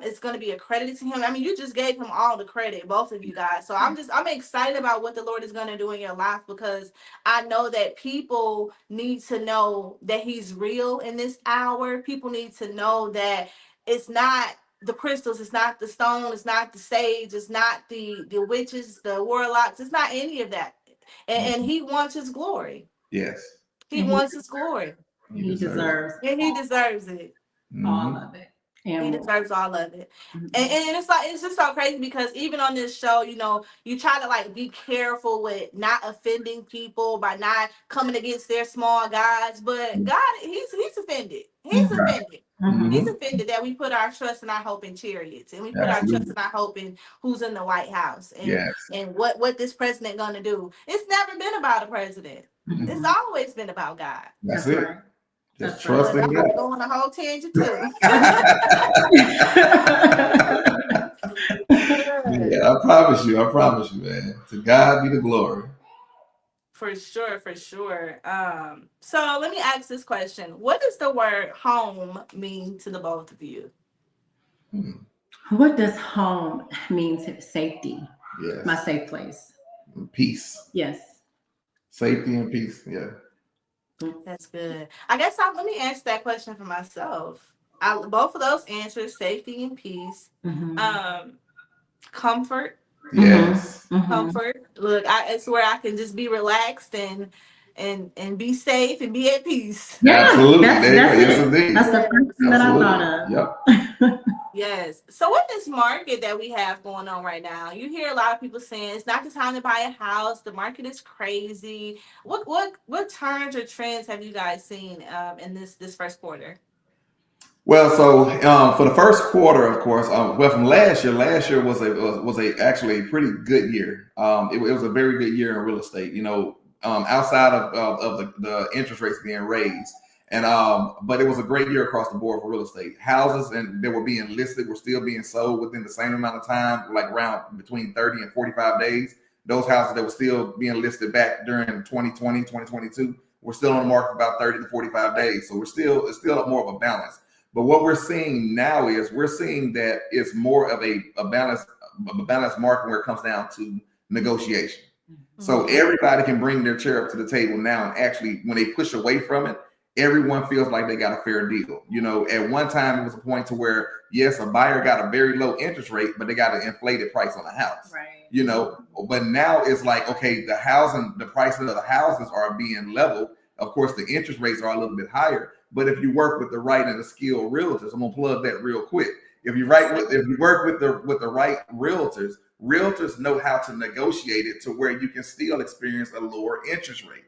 it's going to be accredited to Him. I mean, you just gave Him all the credit, both of you guys. So I'm excited about what the Lord is going to do in your life, because I know that people need to know that He's real in this hour. People need to know that it's not the crystals, it's not the stone, it's not the sage, it's not the witches, the warlocks, it's not any of that. And He wants His glory. Yes. He wants His glory. He deserves. And He deserves it. All of it. And He deserves all of it. And it's just so crazy, because even on this show, you try to like be careful with not offending people by not coming against their small gods. But God, He's offended. He's offended. He's offended that we put our trust and our hope in chariots, and we put our trust and our hope in who's in the White House, and what this president gonna do. It's never been about a president. It's always been about God. That's it. Right. Just trust in God. I'm going a whole tangent too. Yeah, I promise you, man. To God be the glory. For sure. So let me ask this question. What does the word home mean to the both of you? What does home mean to safety? Yes. My safe place. Peace. Yes. Safety and peace. Yeah. That's good. I guess let me answer that question for myself. Both of those answers, safety and peace. Comfort. Yes. Comfort. Look, it's where I can just be relaxed and be safe and be at peace. Yeah, absolutely. That's the first thing that I thought of. Yep. Yes. So with this market that we have going on right now, you hear a lot of people saying it's not the time to buy a house. The market is crazy. What turns or trends have you guys seen in this first quarter? Well, so for the first quarter, of course, from last year was actually a pretty good year. It was a very good year in real estate. Outside of the interest rates being raised, and but it was a great year across the board for real estate. Houses and that were being listed were still being sold within the same amount of time, like around between 30 and 45 days. Those houses that were still being listed back during 2020, 2022 were still on the market for about 30 to 45 days. So it's still more of a balance. But what we're seeing now is we're seeing that it's more of a balanced market where it comes down to negotiation. So everybody can bring their chair up to the table now, and actually, when they push away from it everyone feels like they got a fair deal. You know, at one time it was a point to where, yes, a buyer got a very low interest rate, but they got an inflated price on the house. Right. You know, but now it's like, okay, the prices of the houses are being leveled. Of course, the interest rates are a little bit higher, but if you work with the right and the skilled realtors, I'm gonna plug that real quick. If you work with the right realtors know how to negotiate it to where you can still experience a lower interest rate.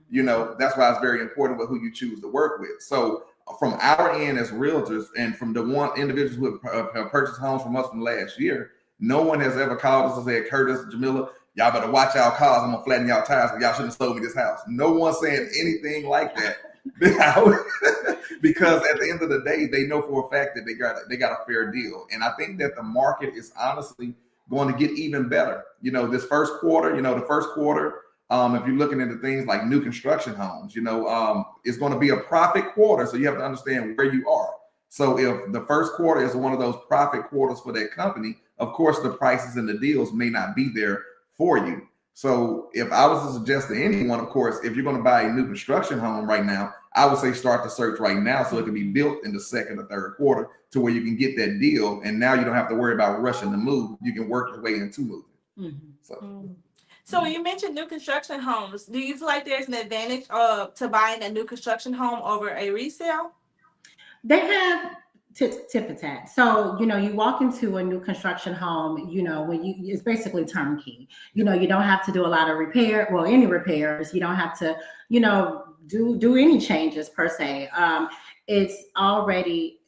You know, that's why it's very important with who you choose to work with. So from our end as realtors, and from the one individuals who have purchased homes from us from last year, no one has ever called us and said, Curtis, Jamila, y'all better watch y'all cars. I'm gonna flatten y'all tires, but y'all shouldn't have sold me this house. No one's saying anything like that. Because at the end of the day, they know for a fact that they got a fair deal. And I think that the market is honestly going to get even better. You know, this first quarter, the first quarter, if you're looking into things like new construction homes, it's going to be a profit quarter. So you have to understand where you are. So if the first quarter is one of those profit quarters for that company, of course, the prices and the deals may not be there for you. So if I was to suggest to anyone, of course, if you're going to buy a new construction home right now, I would say start the search right now so it can be built in the second or third quarter to where you can get that deal. And now you don't have to worry about rushing to move. You can work your way into moving. So when you mentioned new construction homes, do you feel like there's an advantage to buying a new construction home over a resale? They have tit for tat. So, you walk into a new construction home, it's basically turnkey. You don't have to do a lot of any repairs. You don't have to, do any changes per se. It's already,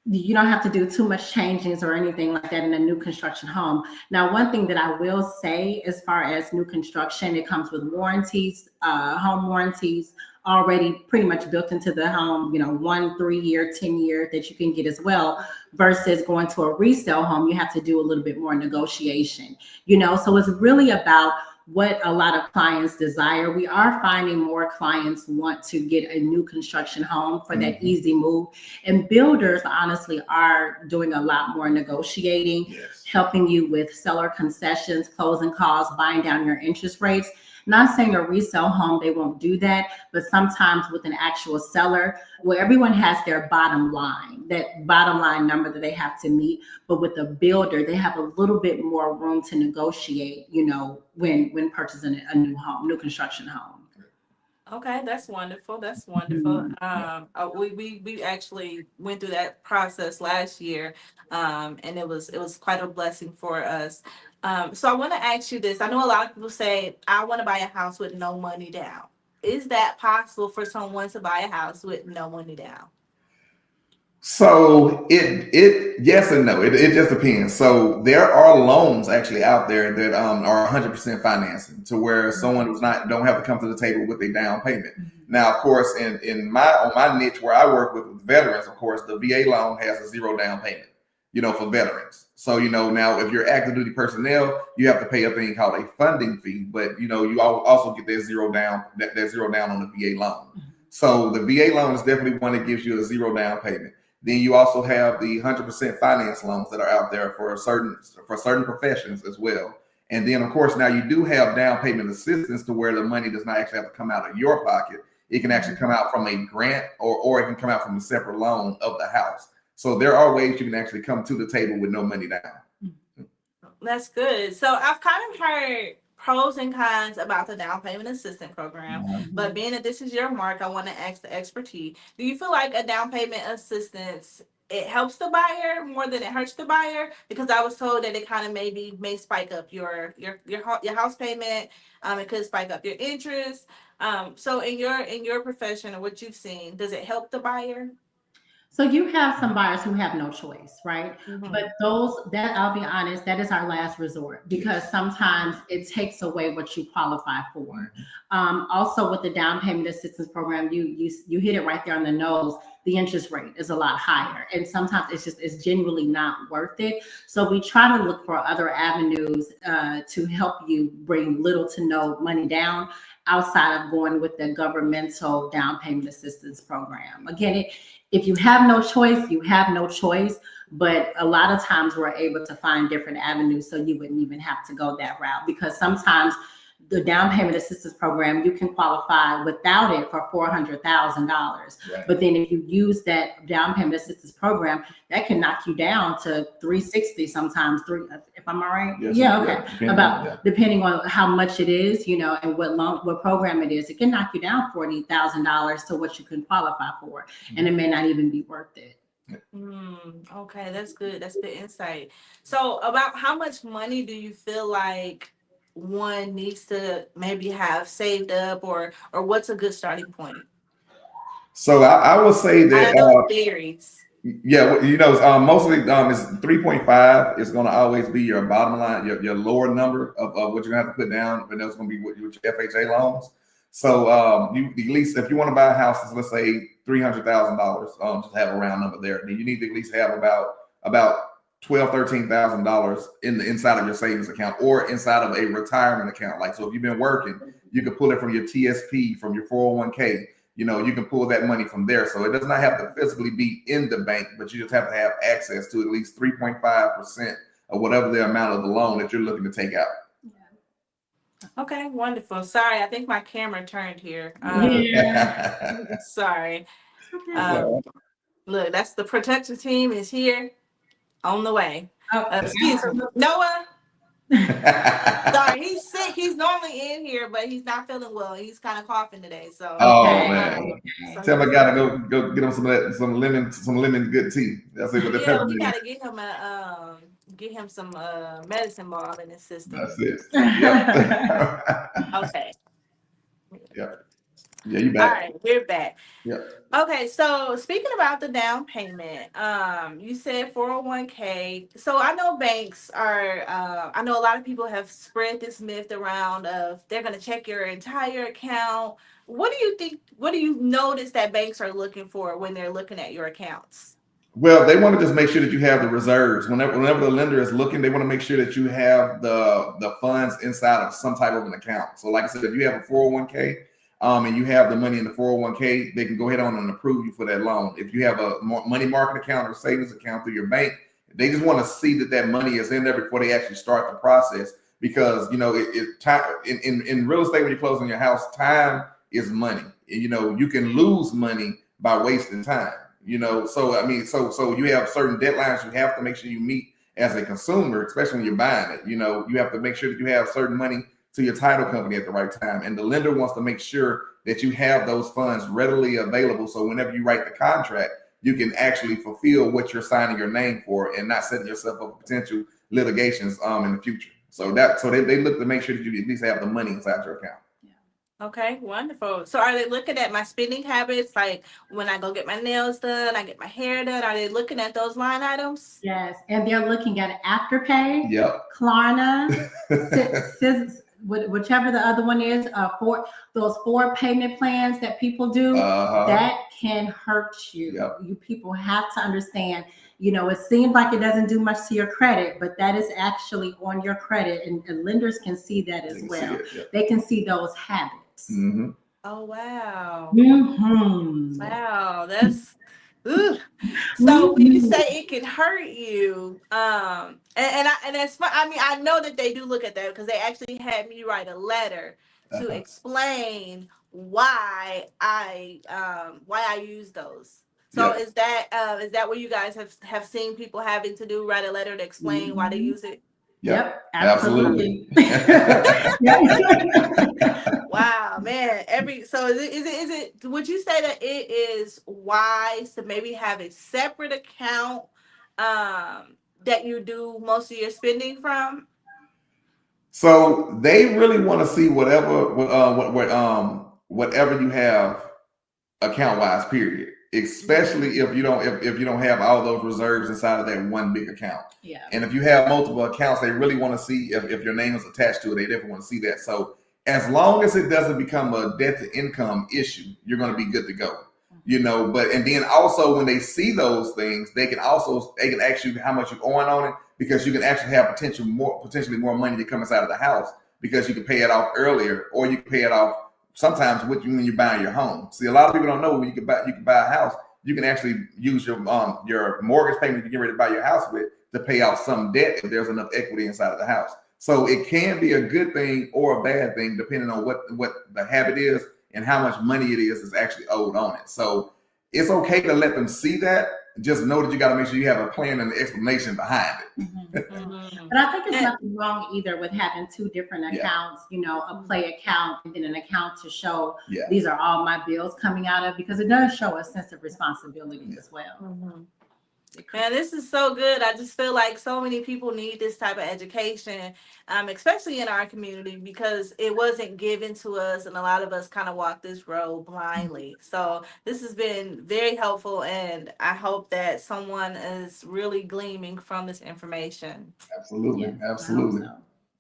you don't have to do too much changes or anything like that in a new construction home. Now, one thing that I will say as far as new construction, it comes with warranties, home warranties already pretty much built into the home, 1, 3 year, 10 year that you can get as well, versus going to a resale home, you have to do a little bit more negotiation, so it's really about what a lot of clients desire. We are finding more clients want to get a new construction home for that easy move. And builders honestly are doing a lot more negotiating, helping you with seller concessions, closing costs, buying down your interest rates. Not saying a resale home, they won't do that, but sometimes with an actual seller, where everyone has their bottom line, that bottom line number that they have to meet. But with a builder, they have a little bit more room to negotiate, when purchasing a new construction home. Okay, that's wonderful. That's wonderful. We actually went through that process last year, and it was quite a blessing for us. So I want to ask you this. I know a lot of people say, I want to buy a house with no money down. Is that possible for someone to buy a house with no money down? So it yes and no. It just depends. So there are loans actually out there that are 100% financing to where someone don't have to come to the table with a down payment. Now, of course, on my niche where I work with veterans, of course, the VA loan has a 0 down payment, for veterans. So, now if you're active duty personnel, you have to pay a thing called a funding fee, but you also get that 0 down, that 0 down on the VA loan. So the VA loan is definitely one that gives you a 0 down payment. Then you also have the 100% finance loans that are out there for certain professions as well. And then, of course, now you do have down payment assistance to where the money does not actually have to come out of your pocket. It can actually come out from a grant or it can come out from a separate loan of the house. So there are ways you can actually come to the table with no money down. That's good. So I've kind of heard pros and cons about the down payment assistance program, but being that this is your mark, I want to ask the expertise. Do you feel like a down payment assistance, it helps the buyer more than it hurts the buyer? Because I was told that it kind of may spike up your house payment. It could spike up your interest. So in your profession or what you've seen, does it help the buyer? So you have some buyers who have no choice, right? But I'll be honest, that is our last resort because sometimes it takes away what you qualify for. Also with the down payment assistance program, you hit it right there on the nose. The interest rate is a lot higher. And sometimes it's genuinely not worth it. So we try to look for other avenues to help you bring little to no money down outside of going with the governmental down payment assistance program. Again, if you have no choice, you have no choice. But a lot of times we're able to find different avenues so you wouldn't even have to go that route because sometimes the down payment assistance program, you can qualify without it for $400,000. Right. But then if you use that down payment assistance program, that can knock you down to 360 sometimes. If I'm all right. Yes, Yeah. Okay. yeah. Depending on how much it is, you know, and what program it is, it can knock you down $40,000 to what you can qualify for, and it may not even be worth it. Okay, that's good. That's good insight. So, about how much money do you feel like one needs to maybe have saved up, or what's a good starting point? So I would say that I know it varies. yeah, you know, mostly it's 3.5 is going to always be your bottom line, your lower number of what you're going to have to put down, but that's going to be what your FHA loans. So you at least if you want to buy a house, let's say $300,000, just have a round number there. Then you need to at least have about $12,000-13,000 in the inside of your savings account or inside of a retirement account. Like, so if you've been working, you can pull it from your TSP, from your 401k. You know, you can pull that money from there. So it does not have to physically be in the bank, but you just have to have access to at least 3.5% of whatever the amount of the loan that you're looking to take out. Okay, wonderful. Sorry, I think my camera turned here. Sorry. Look, that's the protection team is here on the way. Excuse me. Noah. Sorry, he's sick. He's normally in here, but he's not feeling well. He's kind of coughing today. So man, tell my guy to go get him some lemon good tea. That's it. With yeah, we gotta get him some medicine ball in his system. That's it. Yep. Okay. Yep. Yeah, you back. All right, we're back. Yep. Okay, so speaking about the down payment, you said 401k. So I know banks are, I know a lot of people have spread this myth around of they're going to check your entire account. What do you think, what do you notice that banks are looking for when they're looking at your accounts? Well, they want to just make sure that you have the reserves. Whenever the lender is looking, they want to make sure that you have the funds inside of some type of an account. So like I said, if you have a 401k, and you have the money in the 401k, they can go ahead on and approve you for that loan. If you have a money market account or savings account through your bank, they just want to see that money is in there before they actually start the process. Because, you know, in real estate, when you close on your house, time is money. You know, you can lose money by wasting time. You know, so I mean, so you have certain deadlines you have to make sure you meet as a consumer, especially when you're buying it. You know, you have to make sure that you have certain money to your title company at the right time. And the lender wants to make sure that you have those funds readily available. So whenever you write the contract, you can actually fulfill what you're signing your name for and not setting yourself up for potential litigations in the future. So they look to make sure that you at least have the money inside your account. Okay, wonderful. So are they looking at my spending habits? Like when I go get my nails done, I get my hair done, are they looking at those line items? Yes, and they're looking at Afterpay, Yep, Klarna, whichever the other one is, for those 4 payment plans that people do, that can hurt you. Yep. You people have to understand, you know, it seems like it doesn't do much to your credit, but that is actually on your credit, and lenders can see that as well. They can see those habits. Mm-hmm. Oh, wow. Mm-hmm. Wow, that's so when you say it can hurt you, and that's fun. I mean, I know that they do look at that because they actually had me write a letter to explain why I use those. So is that what you guys have seen people having to do, write a letter to explain why they use it? Yep, absolutely. Wow, man. So is it would you say that it is wise to maybe have a separate account that you do most of your spending from? So they really want to see whatever you have account wise, period. Especially if you don't have all those reserves inside of that one big account. Yeah. And if you have multiple accounts, they really want to see if your name is attached to it. They definitely want to see that. So as long as it doesn't become a debt to income issue, you're going to be good to go. You know, and then also when they see those things, they can ask you how much you own on it, because you can actually have potentially more money to come inside of the house because you can pay it off earlier, or you can pay it off sometimes when you're buying your home. See, a lot of people don't know when you can buy a house, you can actually use your mortgage payment to get ready to buy your house with to pay off some debt if there's enough equity inside of the house. So it can be a good thing or a bad thing depending on what the habit is and how much money it is actually owed on it. So it's okay to let them see that. Just know that you got to make sure you have a plan and an explanation behind it. But I think it's nothing wrong either with having two different accounts, a play account and then an account to show these are all my bills coming out of, because it does show a sense of responsibility as well. Man, this is so good. I just feel like so many people need this type of education, especially in our community, because it wasn't given to us, and a lot of us kind of walk this road blindly. So this has been very helpful, and I hope that someone is really gleaming from this information. Absolutely, absolutely.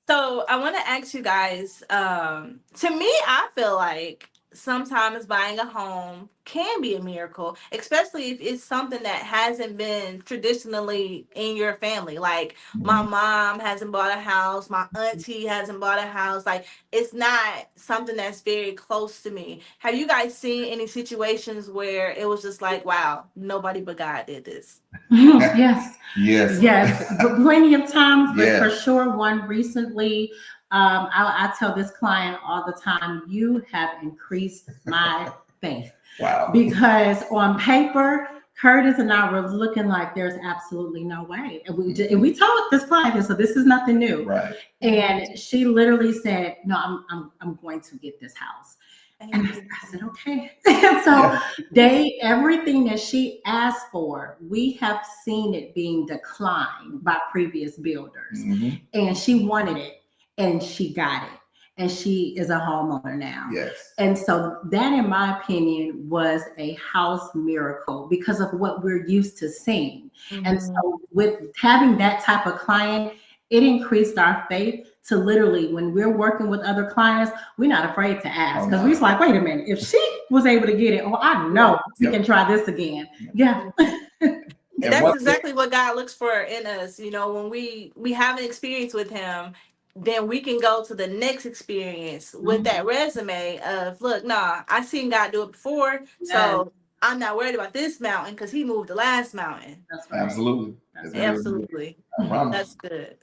So I want to ask you guys, to me, I feel like sometimes buying a home can be a miracle, especially if it's something that hasn't been traditionally in your family. Like my mom hasn't bought a house, my auntie hasn't bought a house. Like it's not something that's very close to me. Have you guys seen any situations where it was just like, wow, nobody but God did this? Yes. Yes. But plenty of times, but for sure, one recently. I tell this client all the time, you have increased my faith. Wow. Because on paper, Curtis and I were looking like there's absolutely no way. And we told this client, so this is nothing new. Right. And she literally said, no, I'm going to get this house. And I said, okay. So everything that she asked for, we have seen it being declined by previous builders. And she wanted it and she got it. And she is a homeowner now. Yes. And so that, in my opinion, was a house miracle because of what we're used to seeing. And so with having that type of client, it increased our faith to literally, when we're working with other clients, we're not afraid to ask, because we're just like, wait a minute, if she was able to get it, I know we can try this again. Yeah. That's exactly what God looks for in us. When we have an experience with him, then we can go to the next experience with that resume of, look, I seen God do it before. So I'm not worried about this mountain because he moved the last mountain. That's right. Absolutely. Absolutely. That's good.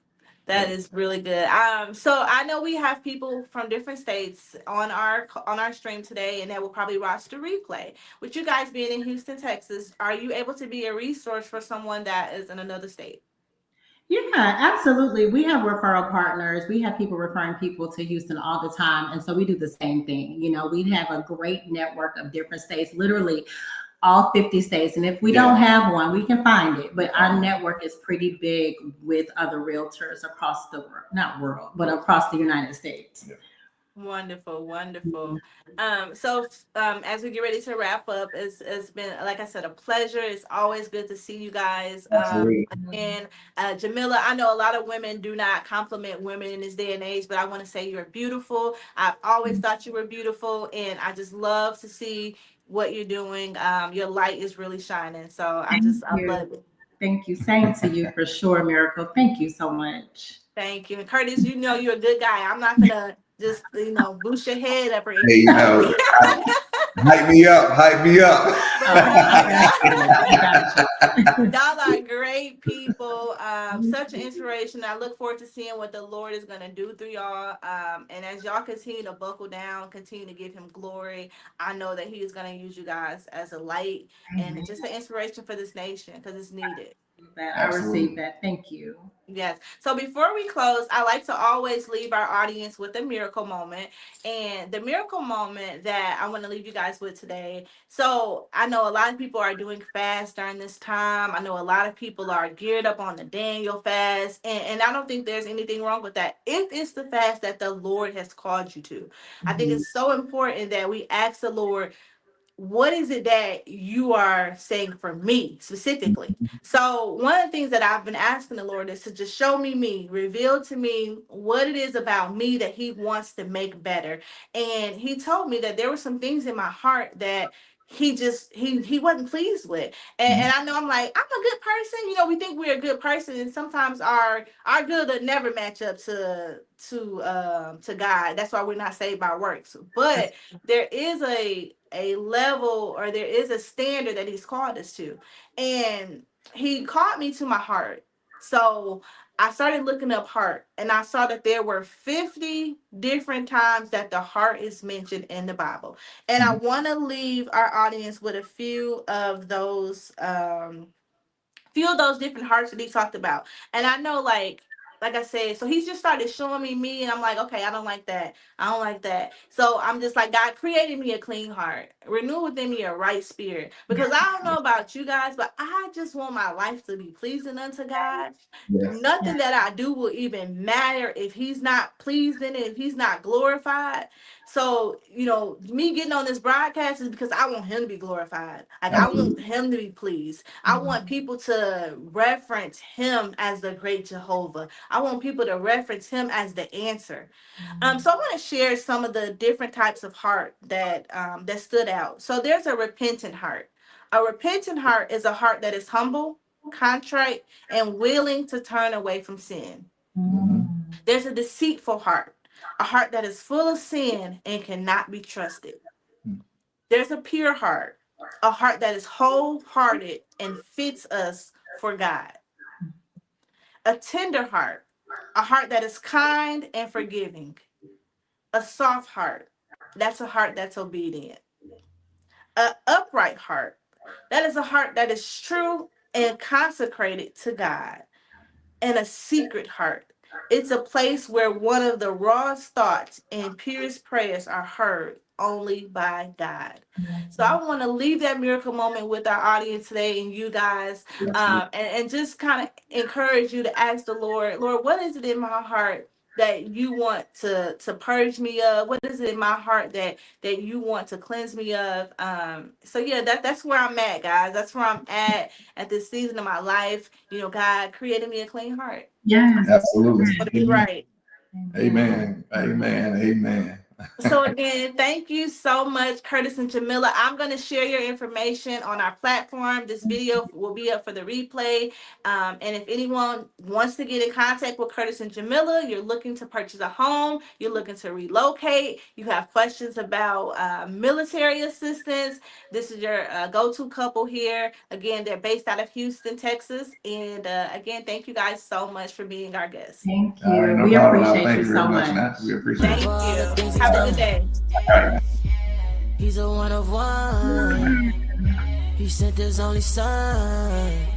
That is really good. So I know we have people from different states on our stream today, and that will probably watch the replay. With you guys being in Houston, Texas, are you able to be a resource for someone that is in another state? Yeah, absolutely. We have referral partners. We have people referring people to Houston all the time. And so we do the same thing. We have a great network of different states, literally all 50 states. And if we don't have one, we can find it. But our network is pretty big with other realtors across the world, not world, but across the United States. Yeah. Wonderful. So as we get ready to wrap up, it's been, like I said, a pleasure. It's always good to see you guys. And Jamila, I know a lot of women do not compliment women in this day and age, but I want to say you're beautiful. I've always thought you were beautiful, and I just love to see what you're doing. Your light is really shining, so I love it. Thank you. Same to you for sure, Miracle. Thank you so much. Thank you. And Curtis, you're a good guy. I'm not gonna just boost your head up or anything. Hey, hype me up. Y'all are great people. Such an inspiration. I look forward to seeing what the Lord is gonna do through y'all. And as y'all continue to buckle down, continue to give him glory, I know that he is gonna use you guys as a light and just an inspiration for this nation, because it's needed. I received that. Thank you. Yes. So before we close, I like to always leave our audience with a miracle moment. And the miracle moment that I want to leave you guys with today. So I know a lot of people are doing fast during this time. I know a lot of people are geared up on the Daniel fast. And I don't think there's anything wrong with that, if it's the fast that the Lord has called you to. I think it's so important that we ask the Lord, what is it that you are saying for me specifically? So one of the things that I've been asking the Lord is to just show me, reveal to me what it is about me that he wants to make better. And he told me that there were some things in my heart that he wasn't pleased with. And I know I'm like, I'm a good person. We think we're a good person, and sometimes our good will never match up to God. That's why we're not saved by works. But there is a level, or there is a standard that he's called us to, and he called me to my heart. So I started looking up heart, and I saw that there were 50 different times that the heart is mentioned in the Bible. And I want to leave our audience with a few of those different hearts that he talked about. And I know, like I said, so he's just started showing me, and I'm like, okay, I don't like that. I don't like that. So I'm just like, God created me a clean heart, renew within me a right spirit. Because I don't know about you guys, but I just want my life to be pleasing unto God. Yes. Nothing that I do will even matter if he's not pleased in it, if he's not glorified. So, me getting on this broadcast is because I want him to be glorified. Like, I want him to be pleased. I want people to reference him as the great Jehovah. I want people to reference him as the answer. So I want to share some of the different types of heart that stood out. So there's a repentant heart. A repentant heart is a heart that is humble, contrite, and willing to turn away from sin. There's a deceitful heart, a heart that is full of sin and cannot be trusted. There's a pure heart, a heart that is wholehearted and fits us for God. A tender heart, a heart that is kind and forgiving. A soft heart, that's a heart that's obedient. An upright heart, that is a heart that is true and consecrated to God. And a secret heart, it's a place where one of the rawest thoughts and purest prayers are heard only by God. So I want to leave that miracle moment with our audience today and you guys, and just kind of encourage you to ask the Lord, what is it in my heart that you want to purge me of? What is it in my heart that you want to cleanse me of? So yeah, that's where I'm at, guys. That's where I'm at this season of my life. God created me a clean heart. Yes. Absolutely. But be right. Amen. Amen. Amen. So again, thank you so much, Curtis and Jamila. I'm going to share your information on our platform. This video will be up for the replay. And if anyone wants to get in contact with Curtis and Jamila, you're looking to purchase a home, you're looking to relocate, you have questions about military assistance, this is your go-to couple here. Again, they're based out of Houston, Texas. And again, thank you guys so much for being our guests. Thank you. We appreciate you so much. We appreciate Thank you. Have a good day. He's a one of one. He sent his only son.